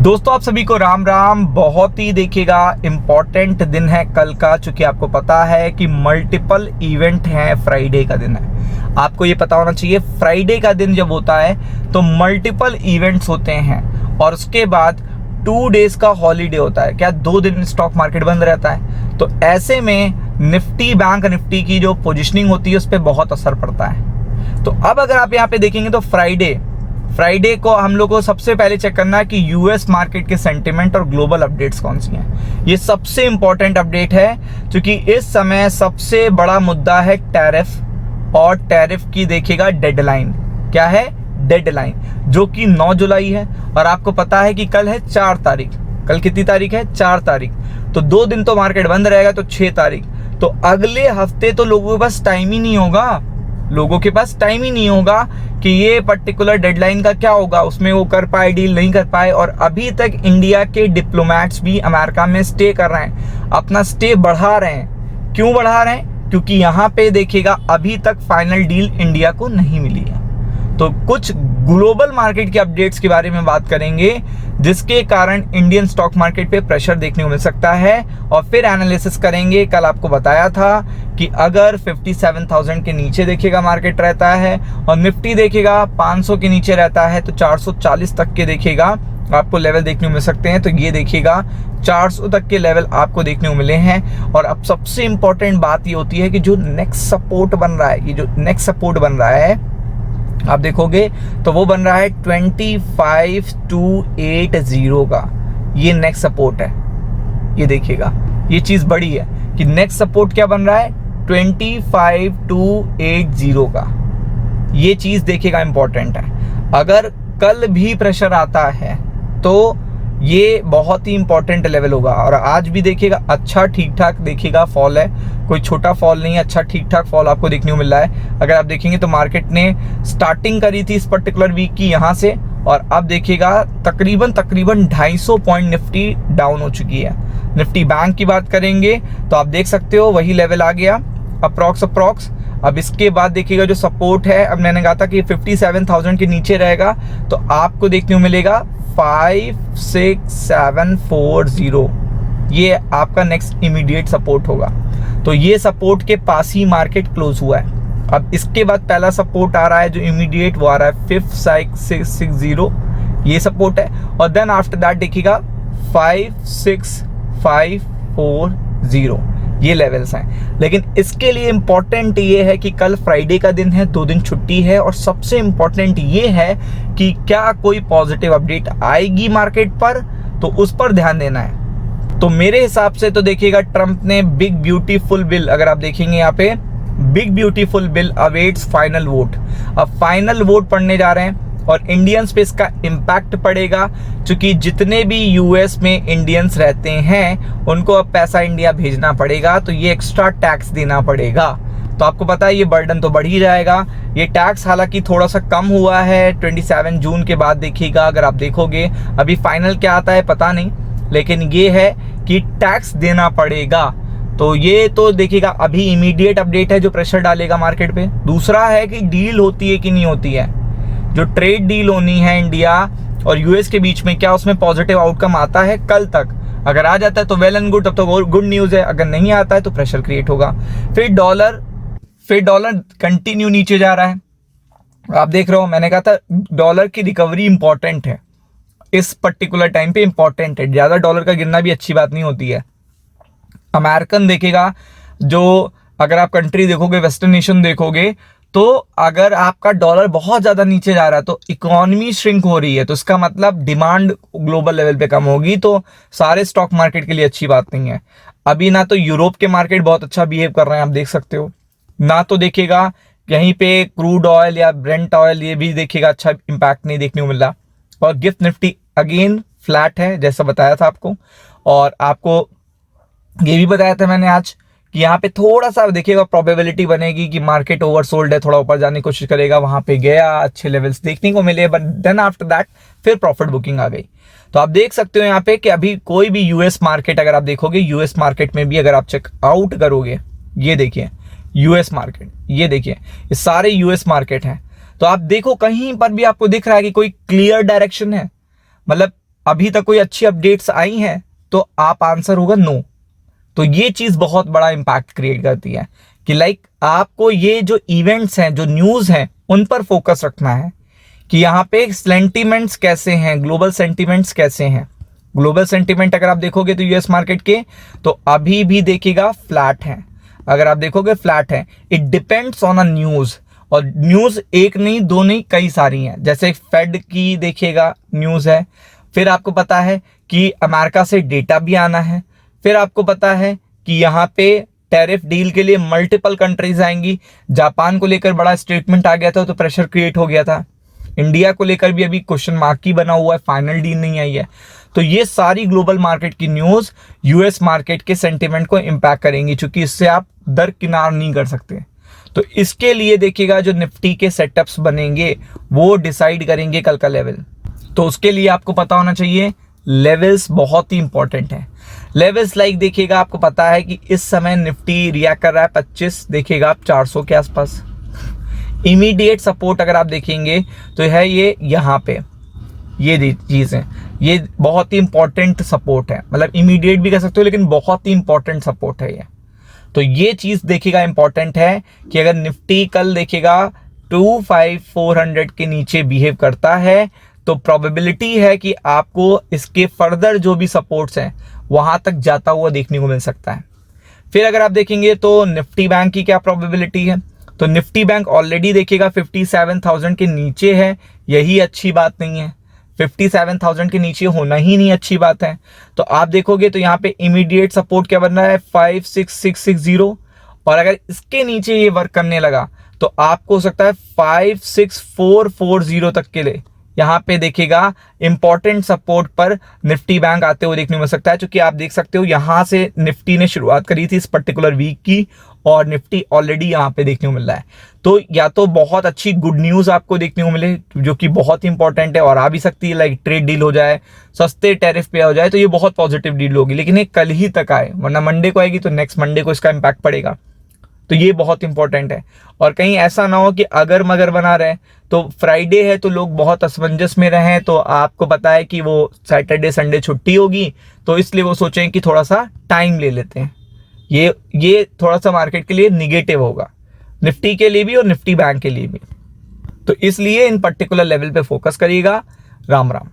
दोस्तों आप सभी को राम राम। बहुत ही देखिएगा इम्पोर्टेंट दिन है कल का, चूंकि आपको पता है कि मल्टीपल इवेंट हैं। फ्राइडे का दिन है, आपको ये पता होना चाहिए। फ्राइडे का दिन जब होता है तो मल्टीपल इवेंट्स होते हैं और उसके बाद 2 डेज का हॉलीडे होता है। क्या 2 दिन स्टॉक मार्केट बंद रहता है? तो ऐसे में निफ्टी, बैंक निफ्टी की जो पोजिशनिंग होती है उस पर बहुत असर पड़ता है। तो अब अगर आप यहाँ पे देखेंगे तो फ्राइडे को हम लोग को सबसे पहले चेक करना है कि यूएस मार्केट के सेंटिमेंट और ग्लोबल अपडेट्स कौन सी हैं। ये सबसे इंपॉर्टेंट अपडेट है क्योंकि इस समय सबसे बड़ा मुद्दा है टैरिफ, और टैरिफ की देखिएगा डेडलाइन क्या है, डेडलाइन जो कि 9 जुलाई है। और आपको पता है कि कल है 4 तारीख। कल कितनी तारीख है? 4 तारीख। तो 2 दिन तो मार्केट बंद रहेगा, तो 6 तारीख। तो अगले हफ्ते तो लोगों के पास टाइम ही नहीं होगा, कि ये पर्टिकुलर डेडलाइन का क्या होगा, उसमें वो कर पाए, डील नहीं कर पाए। और अभी तक इंडिया के डिप्लोमेट्स भी अमेरिका में स्टे कर रहे हैं, अपना स्टे बढ़ा रहे हैं। क्यों बढ़ा रहे हैं? क्योंकि यहाँ पे देखिएगा अभी तक फाइनल डील इंडिया को नहीं मिली है। तो कुछ ग्लोबल मार्केट के अपडेट्स के बारे में बात करेंगे जिसके कारण इंडियन स्टॉक मार्केट पे प्रेशर देखने को मिल सकता है, और फिर एनालिसिस करेंगे। कल आपको बताया था कि अगर 57,000 के नीचे देखिएगा मार्केट रहता है और निफ्टी देखिएगा 500 के नीचे रहता है, तो 440 तक के देखिएगा आपको लेवल देखने को मिल सकते हैं। तो ये देखिएगा 400 तक के लेवल आपको देखने को मिले हैं। और अब सबसे इंपॉर्टेंट बात ये होती है कि जो नेक्स्ट सपोर्ट बन रहा है, ये जो नेक्स्ट सपोर्ट बन रहा है आप देखोगे तो वो बन रहा है 25,280 का। ये नेक्स्ट सपोर्ट है। ये देखिएगा, ये चीज बड़ी है कि नेक्स्ट सपोर्ट क्या बन रहा है, 25,280 का। ये चीज देखिएगा इंपॉर्टेंट है। अगर कल भी प्रेशर आता है तो ये बहुत ही इंपॉर्टेंट लेवल होगा। और आज भी देखिएगा अच्छा ठीक ठाक देखिएगा फॉल है, कोई छोटा फॉल नहीं है, अच्छा ठीक ठाक फॉल आपको देखने को मिल रहा है। अगर आप देखेंगे तो मार्केट ने स्टार्टिंग करी थी इस पर्टिकुलर वीक की यहाँ से, और अब देखिएगा तकरीबन 250 पॉइंट निफ्टी डाउन हो चुकी है। निफ्टी बैंक की बात करेंगे तो आप देख सकते हो वही लेवल आ गया अप्रॉक्स। अब इसके बाद देखिएगा जो सपोर्ट है, अब मैंने कहा था कि 57,000 के नीचे रहेगा तो आपको देखने को मिलेगा 56,740। ये आपका नेक्स्ट इमीडिएट सपोर्ट होगा। तो ये सपोर्ट के पास ही मार्केट क्लोज हुआ है। अब इसके बाद पहला सपोर्ट आ रहा है जो इमीडिएट, वो आ रहा है 5660, ये सपोर्ट है। और देन आफ्टर दैट देखिएगा 56,540, ये लेवल्स हैं। लेकिन इसके लिए इंपॉर्टेंट ये है कि कल फ्राइडे का दिन है, 2 दिन छुट्टी है, और सबसे इंपॉर्टेंट ये है कि क्या कोई पॉजिटिव अपडेट आएगी मार्केट पर, तो उस पर ध्यान देना है। तो मेरे हिसाब से तो देखिएगा ट्रंप ने बिग ब्यूटीफुल बिल, अगर आप देखेंगे यहाँ पे big beautiful bill awaits final vote. अब फाइनल वोट पढ़ने जा रहे हैं और इंडियंस पे इसका इम्पैक्ट पड़ेगा, क्योंकि जितने भी यूएस में इंडियंस रहते हैं उनको अब पैसा इंडिया भेजना पड़ेगा, तो ये एक्स्ट्रा टैक्स देना पड़ेगा। तो आपको पता है ये बर्डन तो बढ़ ही जाएगा। ये टैक्स हालांकि थोड़ा सा कम हुआ है 27 जून के बाद देखिएगा, अगर आप देखोगे अभी फाइनल क्या आता है पता नहीं, लेकिन ये है कि टैक्स देना पड़ेगा। तो ये तो देखिएगा अभी इमीडिएट अपडेट है जो प्रेशर डालेगा मार्केट पे। दूसरा है कि डील होती है कि नहीं होती है, जो ट्रेड डील होनी है इंडिया और यूएस के बीच में, क्या उसमें पॉजिटिव आउटकम आता है कल तक? अगर आ जाता है तो वेल एंड गुड, तब तो गुड न्यूज़ है। अगर नहीं आता है तो प्रेशर क्रिएट होगा। फिर डॉलर कंटिन्यू नीचे जा रहा है। आप देख रहे हो, मैंने कहा था डॉलर की रिकवरी इंपॉर्टेंट है, इस पर्टिकुलर टाइम पे इंपॉर्टेंट है। ज़्यादा डॉलर का गिरना भी अच्छी बात नहीं होती है। अमेरिकन देखेगा, जो अगर आप कंट्री देखोगे, वेस्टर्न नेशन देखोगे, तो अगर आपका डॉलर बहुत ज़्यादा नीचे जा रहा है तो इकोनॉमी श्रिंक हो रही है, तो इसका मतलब डिमांड ग्लोबल लेवल पे कम होगी, तो सारे स्टॉक मार्केट के लिए अच्छी बात नहीं है। अभी ना तो यूरोप के मार्केट बहुत अच्छा बिहेव कर रहे हैं, आप देख सकते हो, ना तो देखिएगा यहीं पे क्रूड ऑयल या ब्रेंट ऑयल, ये भी देखिएगा अच्छा इंपैक्ट नहीं देखने को मिल रहा। और गिफ्ट निफ्टी अगेन फ्लैट है जैसा बताया था आपको, और आपको ये भी बताया था मैंने आज कि यहाँ पे थोड़ा सा देखिएगा प्रोबेबिलिटी बनेगी कि मार्केट ओवरसोल्ड है, थोड़ा ऊपर जाने की कोशिश करेगा, वहां पे गया, अच्छे लेवल्स देखने को मिले, बट देन आफ्टर दैट फिर प्रॉफिट बुकिंग आ गई। तो आप देख सकते हो यहाँ पे कि अभी कोई भी यूएस मार्केट, अगर आप देखोगे यूएस मार्केट में भी अगर आप चेकआउट करोगे, ये देखिए यूएस मार्केट, ये देखिए ये सारे यूएस मार्केट हैं। तो आप देखो कहीं पर भी आपको दिख रहा है कि कोई क्लियर डायरेक्शन है, मतलब अभी तक कोई अच्छी अपडेट्स आई हैं, तो आप आंसर होगा नो। तो ये चीज बहुत बड़ा इंपैक्ट क्रिएट करती है कि लाइक आपको ये जो इवेंट्स हैं, जो न्यूज हैं, उन पर फोकस रखना है कि यहाँ पे सेंटिमेंट्स कैसे हैं, ग्लोबल सेंटिमेंट्स कैसे हैं। ग्लोबल सेंटिमेंट अगर आप देखोगे तो यूएस मार्केट के, तो अभी भी देखिएगा फ्लैट है। अगर आप देखोगे फ्लैट है। It depends on a news, और न्यूज एक नहीं, दो नहीं, कई सारी हैं। जैसे फेड की देखिएगा न्यूज है, फिर आपको पता है कि अमेरिका से डेटा भी आना है, फिर आपको पता है कि यहाँ पे टैरिफ डील के लिए मल्टीपल कंट्रीज आएंगी। जापान को लेकर बड़ा स्टेटमेंट आ गया था, तो प्रेशर क्रिएट हो गया था। इंडिया को लेकर भी अभी क्वेश्चन मार्क ही बना हुआ है, फाइनल डील नहीं आई है। तो ये सारी ग्लोबल मार्केट की न्यूज यूएस मार्केट के सेंटिमेंट को इंपैक्ट करेंगी, क्योंकि इससे आप दरकिनार नहीं कर सकते। तो इसके लिए देखिएगा जो निफ्टी के सेटअप्स बनेंगे वो डिसाइड करेंगे कल का लेवल। तो उसके लिए आपको पता होना चाहिए लेवल्स बहुत ही इंपॉर्टेंट है। लेवल्स लाइक देखिएगा, आपको पता है कि इस समय निफ्टी रिएक्ट कर रहा है 25, देखिएगा आप 400 के आसपास। इमीडिएट सपोर्ट अगर आप देखेंगे तो है ये यहाँ पे, ये चीज़ है, ये बहुत ही इंपॉर्टेंट सपोर्ट है। मतलब इमीडिएट भी कह सकते हो, लेकिन बहुत ही इंपॉर्टेंट सपोर्ट है ये। तो ये चीज़ देखिएगा इंपॉर्टेंट है कि अगर निफ्टी कल देखिएगा 25400 के नीचे बिहेव करता है, तो प्रोबेबिलिटी है कि आपको इसके फर्दर जो भी सपोर्ट्स हैं वहां तक जाता हुआ देखने को मिल सकता है। फिर अगर आप देखेंगे तो निफ्टी बैंक की क्या प्रोबेबिलिटी है, तो निफ्टी बैंक ऑलरेडी देखिएगा 57,000 के नीचे है। यही अच्छी बात नहीं है, 57,000 के नीचे होना ही नहीं अच्छी बात है। तो आप देखोगे तो यहाँ पे इमीडिएट सपोर्ट क्या बन रहा है, 56,660, और अगर इसके नीचे ये वर्क करने लगा तो आपको हो सकता है 56,440 तक के लिए यहाँ पे देखिएगा इंपॉर्टेंट सपोर्ट पर निफ्टी बैंक आते हुए देखने को मिल सकता है। क्योंकि आप देख सकते हो यहाँ से निफ्टी ने शुरुआत करी थी इस पर्टिकुलर वीक की, और निफ्टी ऑलरेडी यहाँ पे देखने को मिल रहा है। तो या तो बहुत अच्छी गुड न्यूज़ आपको देखने को मिले, जो कि बहुत ही इंपॉर्टेंट है और आ भी सकती है, लाइक ट्रेड डील हो जाए, सस्ते टैरिफ पे हो जाए, तो ये बहुत पॉजिटिव डील होगी। लेकिन ये कल ही तक आए, वरना मंडे को आएगी तो नेक्स्ट मंडे को इसका इम्पैक्ट पड़ेगा। तो ये बहुत इंपॉर्टेंट है। और कहीं ऐसा ना हो कि अगर मगर बना रहे, तो फ्राइडे है तो लोग बहुत असमंजस में रहें, तो आपको पता है कि वो सैटरडे संडे छुट्टी होगी, तो इसलिए वो सोचें कि थोड़ा सा टाइम ले लेते हैं। ये थोड़ा सा मार्केट के लिए निगेटिव होगा, निफ्टी के लिए भी और निफ्टी बैंक के लिए भी। तो इसलिए इन पर्टिकुलर लेवल पे फोकस करिएगा। राम राम।